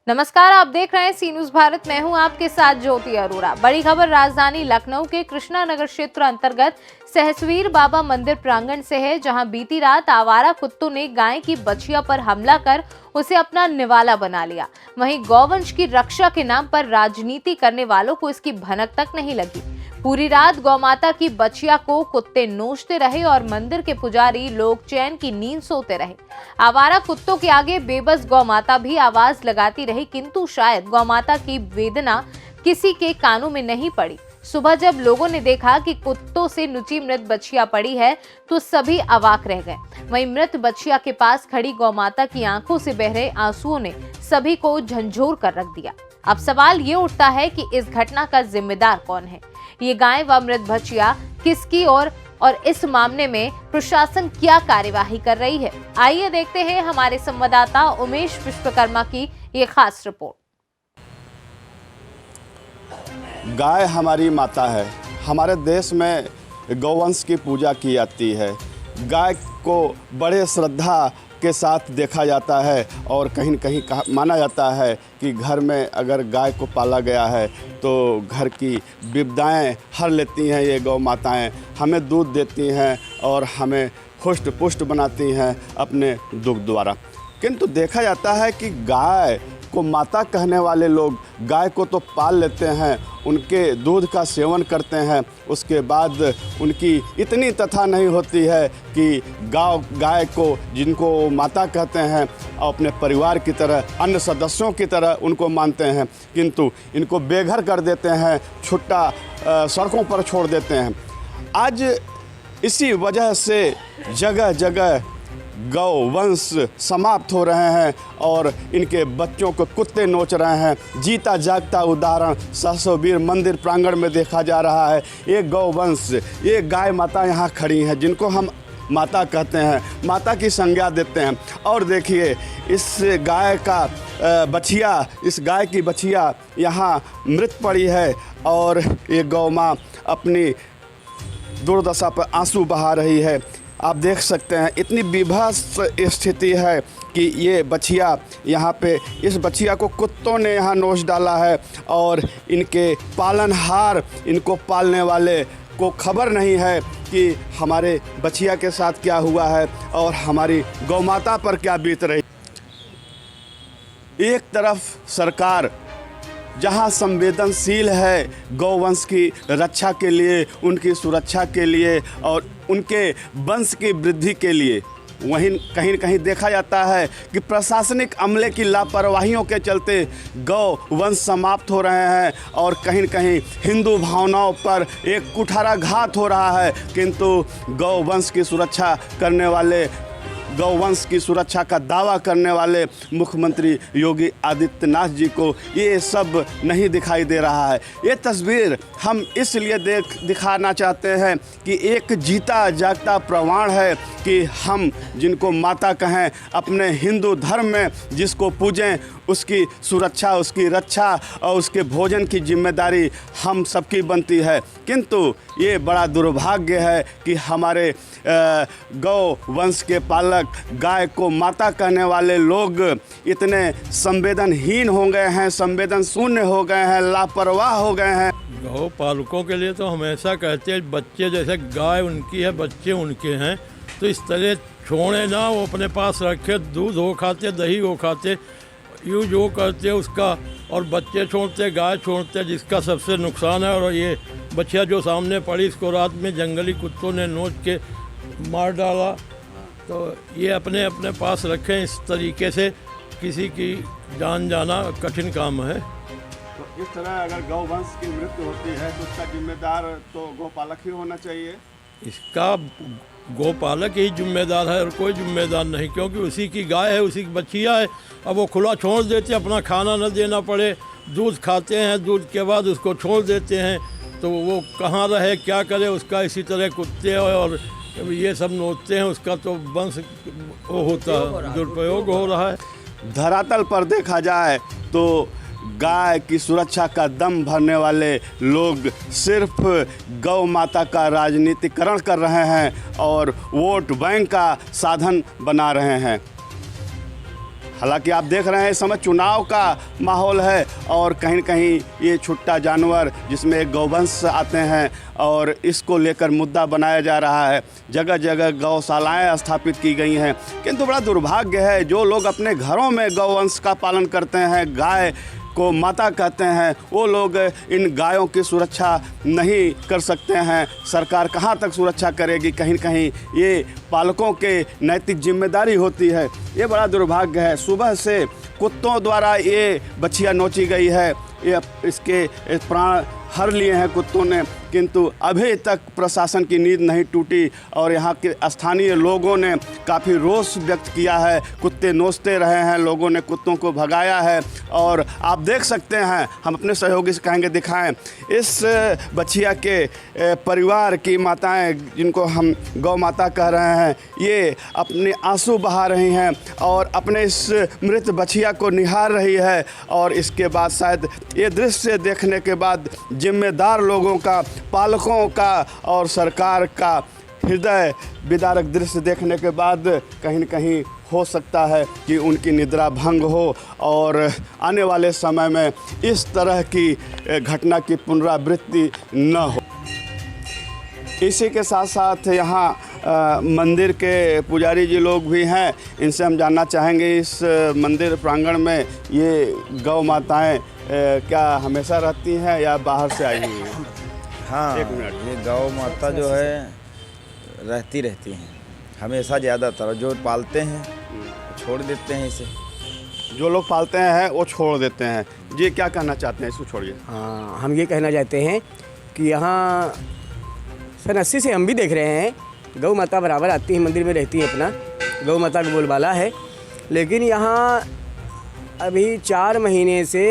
नमस्कार, आप देख रहे हैं सी न्यूज भारत। मैं हूं आपके साथ ज्योति अरोड़ा। बड़ी खबर राजधानी लखनऊ के कृष्णा नगर क्षेत्र अंतर्गत सहसवीर बाबा मंदिर प्रांगण से है, जहां बीती रात आवारा कुत्तों ने गाय की बछिया पर हमला कर उसे अपना निवाला बना लिया। वहीं गौवंश की रक्षा के नाम पर राजनीति करने वालों को इसकी भनक तक नहीं लगी। पूरी रात गौमाता की बछिया को कुत्ते नोचते रहे और मंदिर के पुजारी लोग चैन की नींद सोते रहे। आवारा कुत्तों के आगे बेबस गौमाता भी आवाज लगाती रही, किंतु शायद गौमाता की वेदना किसी के कानों में नहीं पड़ी। सुबह जब लोगों ने देखा कि कुत्तों से नुची मृत बछिया पड़ी है तो सभी अवाक रह गए। वहीं मृत बछिया के पास खड़ी गौमाता की आंखों से बह रहे आंसुओं ने सभी को झंझोर कर रख दिया। अब सवाल ये उठता है कि इस घटना का जिम्मेदार कौन है? ये गाय व मृत बछिया किसकी और इस मामले में प्रशासन क्या कार्यवाही कर रही है? आइए देखते हैं हमारे संवाददाता उमेश विश्वकर्मा की ये खास रिपोर्ट। गाय हमारी माता है। हमारे देश में गौवंश की पूजा की जाती है। गाय को बड़े श्रद्धा के साथ देखा जाता है और कहीं न कहीं माना जाता है कि घर में अगर गाय को पाला गया है तो घर की विपदाएं हर लेती हैं। ये गौ माताएँ हमें दूध देती हैं और हमें हुष्ट पुष्ट बनाती हैं अपने दुग्ध द्वारा। किंतु देखा जाता है कि गाय को माता कहने वाले लोग गाय को तो पाल लेते हैं, उनके दूध का सेवन करते हैं, उसके बाद उनकी इतनी तथा नहीं होती है कि गाय को जिनको माता कहते हैं अपने परिवार की तरह, अन्य सदस्यों की तरह उनको मानते हैं, किंतु इनको बेघर कर देते हैं, छुट्टा सड़कों पर छोड़ देते हैं। आज इसी वजह से जगह जगह गौ वंश समाप्त हो रहे हैं और इनके बच्चों को कुत्ते नोच रहे हैं। जीता जागता उदाहरण सहसवीर मंदिर प्रांगण में देखा जा रहा है। एक गौ वंश, ये गाय माता यहाँ खड़ी हैं जिनको हम माता कहते हैं, माता की संज्ञा देते हैं। और देखिए इस गाय का बछिया, इस गाय की बछिया यहाँ मृत पड़ी है और ये गौ माँ अपनी दुर्दशा पर आंसू बहा रही है। आप देख सकते हैं इतनी विभत्स स्थिति है कि ये बछिया यहाँ पे, इस बछिया को कुत्तों ने यहाँ नोच डाला है और इनके पालनहार, इनको पालने वाले को खबर नहीं है कि हमारे बछिया के साथ क्या हुआ है और हमारी गौमाता पर क्या बीत रही। एक तरफ सरकार जहां संवेदनशील है गौवंश की रक्षा के लिए, उनकी सुरक्षा के लिए और उनके वंश की वृद्धि के लिए, वहीं कहीं न कहीं देखा जाता है कि प्रशासनिक अमले की लापरवाहियों के चलते गौ वंश समाप्त हो रहे हैं और कहीं न कहीं हिंदू भावनाओं पर एक कुठाराघात हो रहा है। किंतु गौ वंश की सुरक्षा करने वाले, गौवंश की सुरक्षा का दावा करने वाले मुख्यमंत्री योगी आदित्यनाथ जी को ये सब नहीं दिखाई दे रहा है। ये तस्वीर हम इसलिए दिखाना चाहते हैं कि एक जीता जागता प्रमाण है कि हम जिनको माता कहें, अपने हिंदू धर्म में जिसको पूजें, उसकी सुरक्षा, उसकी रक्षा और उसके भोजन की जिम्मेदारी हम सबकी बनती है। किंतु ये बड़ा दुर्भाग्य है कि हमारे गौ वंश के पालक, गाय को माता कहने वाले लोग इतने संवेदनहीन हो गए हैं, संवेदन शून्य हो गए हैं, लापरवाह हो गए हैं। गौ पालकों के लिए तो हमेशा कहते हैं बच्चे जैसे गाय उनकी है, बच्चे उनके हैं, तो इस तरह छोड़े ना, वो अपने पास रखे, दूध हो खाते, दही हो खाते, यूँ जो करते उसका, और बच्चे छोड़ते, गाय छोड़ते, जिसका सबसे नुकसान है। और ये बच्चिया जो सामने पड़ी, इसको रात में जंगली कुत्तों ने नोच के मार डाला। तो ये अपने अपने पास रखें, इस तरीके से किसी की जान जाना कठिन काम है। तो इस तरह अगर गौ वंश की मृत्यु होती है तो उसका जिम्मेदार तो गौपालक ही होना चाहिए। इसका गौपालक ही जिम्मेदार है और कोई जिम्मेदार नहीं, क्योंकि उसी की गाय है, उसी की बच्चिया है। अब वो खुला छोड़ देते, अपना खाना न देना पड़े, दूध खाते हैं, दूध के बाद उसको छोड़ देते हैं, तो वो कहाँ रहे, क्या करे। उसका इसी तरह कुत्ते और ये सब नोचते हैं, उसका तो वंश वो होता है, दुरुपयोग हो रहा है। धरातल पर देखा जाए तो गाय की सुरक्षा का दम भरने वाले लोग सिर्फ गौ माता का राजनीतिकरण कर रहे हैं और वोट बैंक का साधन बना रहे हैं। हालांकि आप देख रहे हैं इस समय चुनाव का माहौल है और कहीं न कहीं ये छुट्टा जानवर जिसमें गौवंश आते हैं और इसको लेकर मुद्दा बनाया जा रहा है। जगह जगह गौशालाएं स्थापित की गई हैं, किंतु बड़ा दुर्भाग्य है जो लोग अपने घरों में गौवंश का पालन करते हैं, गाय को माता कहते हैं, वो लोग इन गायों की सुरक्षा नहीं कर सकते हैं। सरकार कहाँ तक सुरक्षा करेगी? कहीं न कहीं ये पालकों के नैतिक जिम्मेदारी होती है। ये बड़ा दुर्भाग्य है। सुबह से कुत्तों द्वारा ये बछिया नोची गई है, ये इसके प्राण हर लिए हैं कुत्तों ने, किंतु अभी तक प्रशासन की नींद नहीं टूटी और यहाँ के स्थानीय लोगों ने काफ़ी रोष व्यक्त किया है। कुत्ते नोचते रहे हैं, लोगों ने कुत्तों को भगाया है और आप देख सकते हैं, हम अपने सहयोगी से कहेंगे दिखाएं, इस बछिया के परिवार की माताएं जिनको हम गौ माता कह रहे हैं, ये अपने आंसू बहा रही हैं और अपने इस मृत बछिया को निहार रही है। और इसके बाद शायद ये दृश्य देखने के बाद जिम्मेदार लोगों का, पालकों का और सरकार का हृदय विदारक दृश्य देखने के बाद कहीं न कहीं हो सकता है कि उनकी निद्रा भंग हो और आने वाले समय में इस तरह की घटना की पुनरावृत्ति न हो। इसी के साथ साथ यहाँ मंदिर के पुजारी जी लोग भी हैं, इनसे हम जानना चाहेंगे इस मंदिर प्रांगण में ये गौ माताएं क्या हमेशा रहती हैं या बाहर से आई हुई हैं? हाँ, एक मिनट। ये गौ माता जो है रहती हैं हमेशा। ज़्यादातर जो पालते हैं छोड़ देते हैं इसे। जो लोग पालते हैं वो छोड़ देते हैं। जी क्या कहना चाहते हैं? इसको छोड़िए। हाँ, हम ये कहना चाहते हैं कि यहाँ सन 80 से हम भी देख रहे हैं गौ माता बराबर आती है, मंदिर में रहती है, अपना गौ माता का बोलबाला है। लेकिन यहाँ अभी 4 महीने से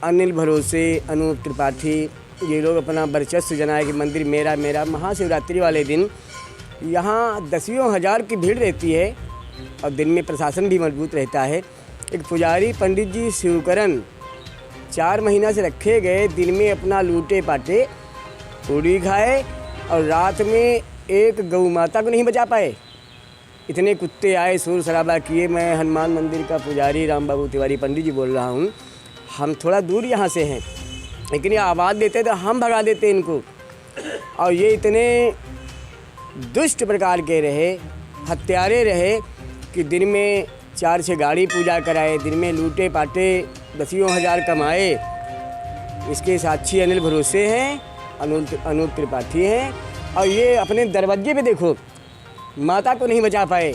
अनिल भरोसे, अनूप त्रिपाठी, ये लोग अपना वर्चस्व जनाए कि मंदिर मेरा मेरा। महाशिवरात्रि वाले दिन यहाँ दसियों हज़ार की भीड़ रहती है और दिन में प्रशासन भी मजबूत रहता है। एक पुजारी पंडित जी शिवकरण 4 महीना से रखे गए, दिन में अपना लूटे पाटे पूरी खाए और रात में एक गौ माता को नहीं बचा पाए। इतने कुत्ते आए, शोर शराबा किए। मैं हनुमान मंदिर का पुजारी राम बाबू तिवारी पंडित जी बोल रहा हूँ। हम थोड़ा दूर यहाँ से हैं, लेकिन ये आवाज़ देते तो हम भगा देते इनको। और ये इतने दुष्ट प्रकार के रहे, हत्यारे रहे कि दिन में 4-6 गाड़ी पूजा कराए, दिन में लूटे पाटे दसियों हज़ार कमाए। इसके साक्षी अनिल भरोसे हैं, अनूप त्रिपाठी हैं। और ये अपने दरवाजे पे देखो, माता को नहीं बचा पाए,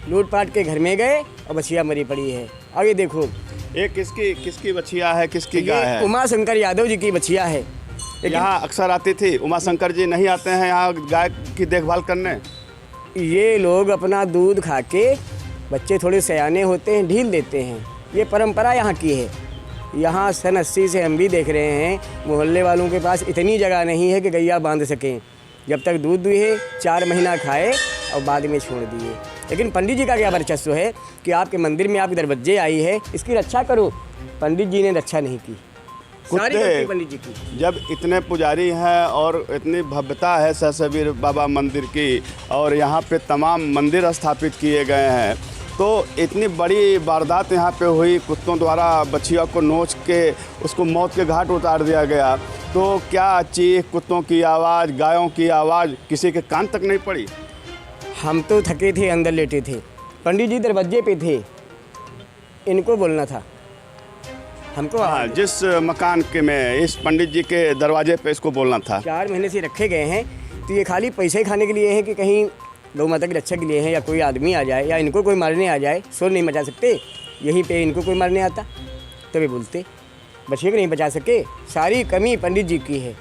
लूट पाट के घर में गए और बछिया मरी पड़ी है। और ये देखो, ये किसकी बछिया है, किसकी गाय है? उमा शंकर यादव जी की बछिया है। यहाँ अक्सर आती थी उमा शंकर जी, नहीं आते हैं यहाँ गाय की देखभाल करने? ये लोग अपना दूध खा के, बच्चे थोड़े सयाने होते हैं, ढील देते हैं। ये परंपरा यहाँ की है। यहाँ सन 80 से हम भी देख रहे हैं, मोहल्ले वालों के पास इतनी जगह नहीं है कि गैया बांध सकें। जब तक दूध दुहे 4 महीना खाए और बाद में छोड़ दिए। लेकिन पंडित जी का क्या वर्चस्व है कि आपके मंदिर में आपके दरवाजे आई है, इसकी रक्षा करो। पंडित जी ने रक्षा नहीं की, सारी गलती पंडित जी की। जब इतने पुजारी हैं और इतनी भव्यता है सहसबीर बाबा मंदिर की और यहाँ पे तमाम मंदिर स्थापित किए गए हैं, तो इतनी बड़ी वारदात यहाँ पे हुई, कुत्तों द्वारा बछिया को नोच के उसको मौत के घाट उतार दिया गया, तो क्या चीख, कुत्तों की आवाज़, गायों की आवाज़ किसी के कान तक नहीं पड़ी? हम तो थके थे, अंदर लेटे थे, पंडित जी दरवाजे पे थे, इनको बोलना था हमको। हाँ, जिस मकान के में इस पंडित जी के दरवाजे पे इसको बोलना था। 4 महीने से रखे गए हैं, तो ये खाली पैसे खाने के लिए हैं कि कहीं गौ माता की रक्षा के लिए हैं, या कोई आदमी आ जाए या इनको कोई मारने आ जाए। शोर नहीं मचा सकते, यहीं पे इनको कोई मारने आता तभी बोलते। बच्चे को नहीं बचा सके, सारी कमी पंडित जी की है।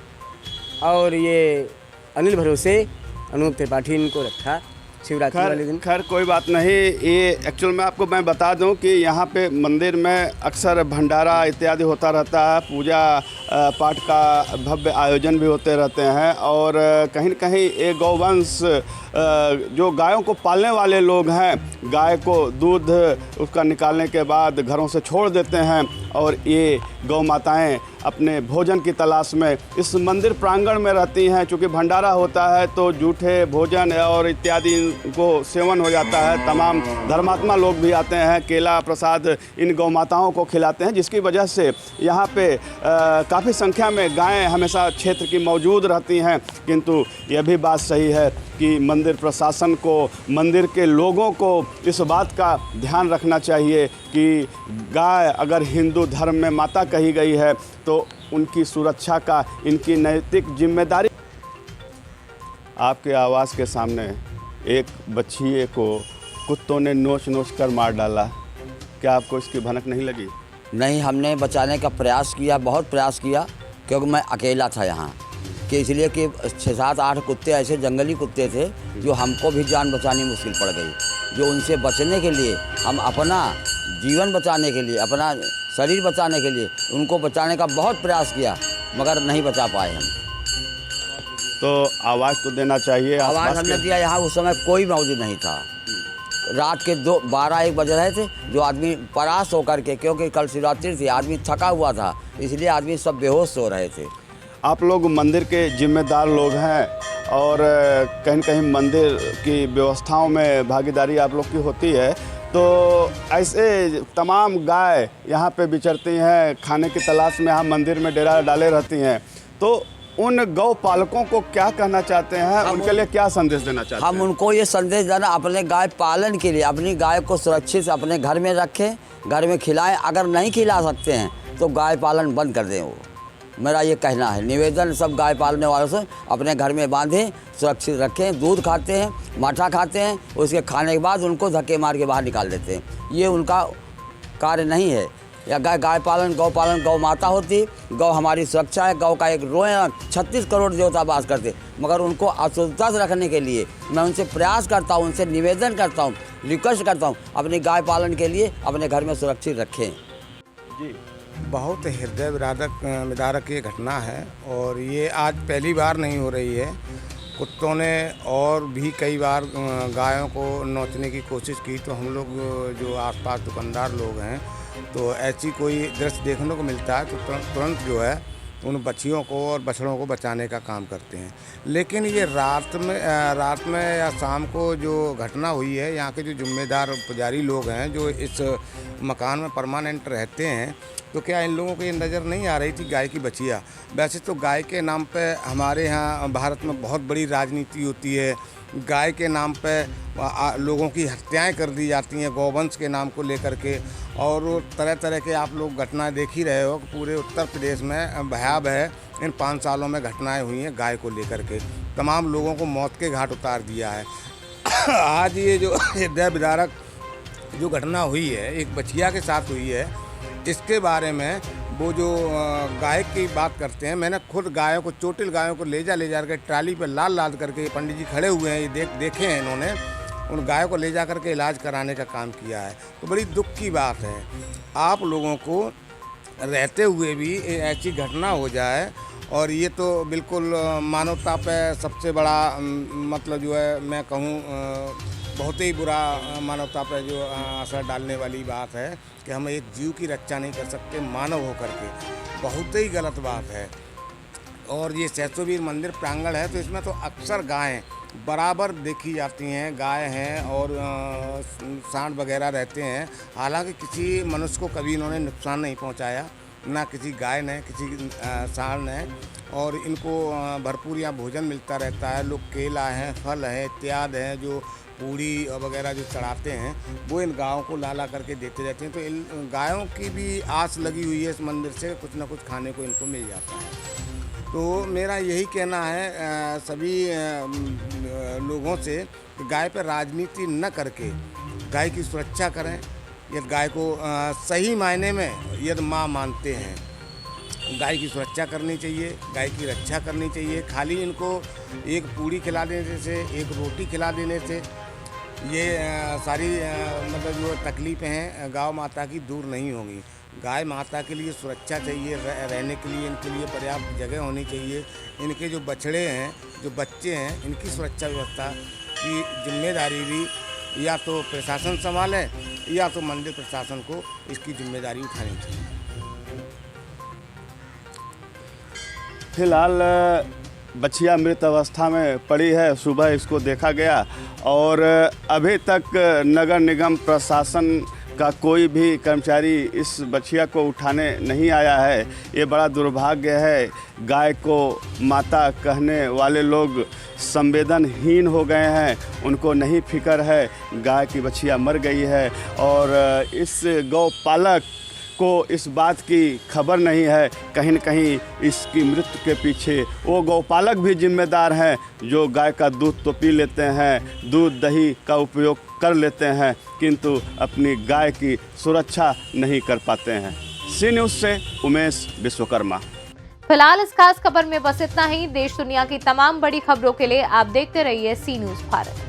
और ये अनिल भरोसे, अनूप त्रिपाठी इनको रखा शिवरात्रि वाले दिन। खैर कोई बात नहीं। ये एक्चुअल में आपको मैं बता दूं कि यहाँ पे मंदिर में अक्सर भंडारा इत्यादि होता रहता है, पूजा पाठ का भव्य आयोजन भी होते रहते हैं और कहीं न कहीं ये गौवंश जो गायों को पालने वाले लोग हैं, गाय को दूध उसका निकालने के बाद घरों से छोड़ देते हैं और ये गौ माताएँ अपने भोजन की तलाश में इस मंदिर प्रांगण में रहती हैं। चूँकि भंडारा होता है तो जूठे भोजन और इत्यादि को सेवन हो जाता है। तमाम धर्मात्मा लोग भी आते हैं, केला प्रसाद इन गौ माताओं को खिलाते हैं, जिसकी वजह से यहाँ पे काफ़ी संख्या में गायें हमेशा क्षेत्र की मौजूद रहती हैं। किंतु यह भी बात सही है कि मंदिर प्रशासन को, मंदिर के लोगों को इस बात का ध्यान रखना चाहिए कि गाय अगर हिंदू धर्म में माता कही गई है तो उनकी सुरक्षा का इनकी नैतिक जिम्मेदारी। आपके आवास के सामने एक बच्चिए को कुत्तों ने नोच नोच कर मार डाला, क्या आपको इसकी भनक नहीं लगी? नहीं, हमने बचाने का प्रयास किया, बहुत प्रयास किया, क्योंकि मैं अकेला था यहाँ कि इसलिए कि 6-7-8 कुत्ते ऐसे जंगली कुत्ते थे जो हमको भी जान बचानी मुश्किल पड़ गई। जो उनसे बचने के लिए हम अपना जीवन बचाने के लिए, अपना शरीर बचाने के लिए उनको बचाने का बहुत प्रयास किया, मगर नहीं बचा पाए हम। तो आवाज़ तो देना चाहिए। आवाज़ हमने दिया, यहाँ उस समय कोई मौजूद नहीं था। रात के 12-1 बज रहे थे, जो आदमी परास होकर के, क्योंकि कल शिवरात्रि थी, आदमी थका हुआ था, इसलिए आदमी सब बेहोश हो रहे थे। आप लोग मंदिर के जिम्मेदार लोग हैं और कहीं न कहीं मंदिर की व्यवस्थाओं में भागीदारी आप लोग की होती है, तो ऐसे तमाम गाय यहाँ पे विचरती हैं, खाने की तलाश में यहाँ मंदिर में डेरा डाले रहती हैं, तो उन गौ पालकों को क्या कहना चाहते हैं, उनके लिए क्या संदेश देना चाहते हैं? हम उनको ये संदेश देना, अपने गाय पालन के लिए अपनी गाय को सुरक्षित अपने घर में रखें, घर में खिलाएं। अगर नहीं खिला सकते हैं तो गाय पालन बंद कर दें। वो मेरा ये कहना है, निवेदन सब गाय पालने वालों से, अपने घर में बांधें, सुरक्षित रखें। दूध खाते हैं, माठा खाते हैं, उसके खाने के बाद उनको धक्के मार के बाहर निकाल देते हैं। ये उनका कार्य नहीं है। या गाय पालन, गौ माता होती, गौ हमारी सुरक्षा है। गौ का एक रोए 36 करोड़ देवता वास करते, मगर उनको अशुद्धता से रखने के लिए मैं उनसे प्रयास करता हूँ, उनसे निवेदन करता हूँ, रिक्वेस्ट करता हूँ, अपनी गाय पालन के लिए अपने घर में सुरक्षित रखें। जी, बहुत हृदय विदारक ये घटना है और ये आज पहली बार नहीं हो रही है। कुत्तों ने और भी कई बार गायों को नोचने की कोशिश की, तो हम लोग जो आसपास दुकानदार लोग हैं, तो ऐसी कोई दृश्य देखने को मिलता है तो तुरंत जो है उन बच्चियों को और बछड़ों को बचाने का काम करते हैं। लेकिन ये रात में या शाम को जो घटना हुई है, यहाँ के जो जिम्मेदार पुजारी लोग हैं जो इस मकान में परमानेंट रहते हैं, तो क्या इन लोगों को ये नज़र नहीं आ रही थी गाय की बछिया? वैसे तो गाय के नाम पे हमारे यहाँ भारत में बहुत बड़ी राजनीति होती है। गाय के नाम पे लोगों की हत्याएं कर दी जाती हैं गौवंश के नाम को लेकर के, और तरह तरह के आप लोग घटनाएं देख ही रहे हो कि पूरे उत्तर प्रदेश में भयावह इन 5 सालों में घटनाएं हुई हैं गाय को लेकर के। तमाम लोगों को मौत के घाट उतार दिया है। आज ये जो हृदय विदारक जो घटना हुई है, एक बछिया के साथ हुई है, इसके बारे में वो जो गाय की बात करते हैं, मैंने खुद गायों को, चोटिल गायों को ले जा कर ट्राली पे लाद करके, पंडित जी खड़े हुए हैं, ये देखे हैं इन्होंने, उन गायों को ले जा कर के इलाज कराने का काम किया है। तो बड़ी दुख की बात है, आप लोगों को रहते हुए भी ऐसी घटना हो जाए, और ये तो बिल्कुल मानवता पे सबसे बड़ा मतलब जो है मैं कहूँ बहुत ही बुरा मानवता पर जो असर डालने वाली बात है कि हम एक जीव की रक्षा नहीं कर सकते मानव होकर के, बहुत ही गलत बात है। और ये सहसवीर मंदिर प्रांगण है, तो इसमें तो अक्सर गायें बराबर देखी जाती हैं, गाय हैं और सांड वगैरह रहते हैं। हालांकि किसी मनुष्य को कभी इन्होंने नुकसान नहीं पहुंचाया, ना किसी गाय ने, किसी सांड ने, और इनको भरपूर यहाँ भोजन मिलता रहता है। लोग केला हैं, फल हैं, इत्यादि हैं, जो पूड़ी वगैरह जो चढ़ाते हैं, वो इन गायों को ला करके देते रहते हैं। तो इन गायों की भी आस लगी हुई है इस मंदिर से, कुछ ना कुछ खाने को इनको मिल जाता है। तो मेरा यही कहना है सभी लोगों से कि गाय पर राजनीति न करके गाय की सुरक्षा करें। यदि गाय को सही मायने में यदि माँ मानते हैं, गाय की सुरक्षा करनी चाहिए, गाय की रक्षा करनी चाहिए। खाली इनको एक पूड़ी खिला देने से, एक रोटी खिला देने से ये सारी मतलब जो तकलीफ़ें हैं गौ माता की दूर नहीं होंगी। गाय माता के लिए सुरक्षा चाहिए, रहने के लिए इनके लिए पर्याप्त जगह होनी चाहिए। इनके जो बछड़े हैं, जो बच्चे हैं, इनकी सुरक्षा व्यवस्था की जिम्मेदारी भी या तो प्रशासन संभाले या तो मंदिर प्रशासन को इसकी जिम्मेदारी उठानी चाहिए। फिलहाल बछिया मृत अवस्था में पड़ी है। सुबह इसको देखा गया और अभी तक नगर निगम प्रशासन का कोई भी कर्मचारी इस बछिया को उठाने नहीं आया है। ये बड़ा दुर्भाग्य है। गाय को माता कहने वाले लोग संवेदनहीन हो गए हैं, उनको नहीं फिक्र है। गाय की बछिया मर गई है और इस गौपालक को इस बात की खबर नहीं है। कहीं न कहीं इसकी मृत्यु के पीछे वो गौपालक भी जिम्मेदार हैं, जो गाय का दूध तो पी लेते हैं, दूध दही का उपयोग कर लेते हैं, किंतु अपनी गाय की सुरक्षा नहीं कर पाते हैं। सी न्यूज़ से उमेश विश्वकर्मा। फिलहाल इस खास खबर में बस इतना ही। देश दुनिया की तमाम बड़ी खबरों के लिए आप देखते रहिए सी न्यूज़ भारत।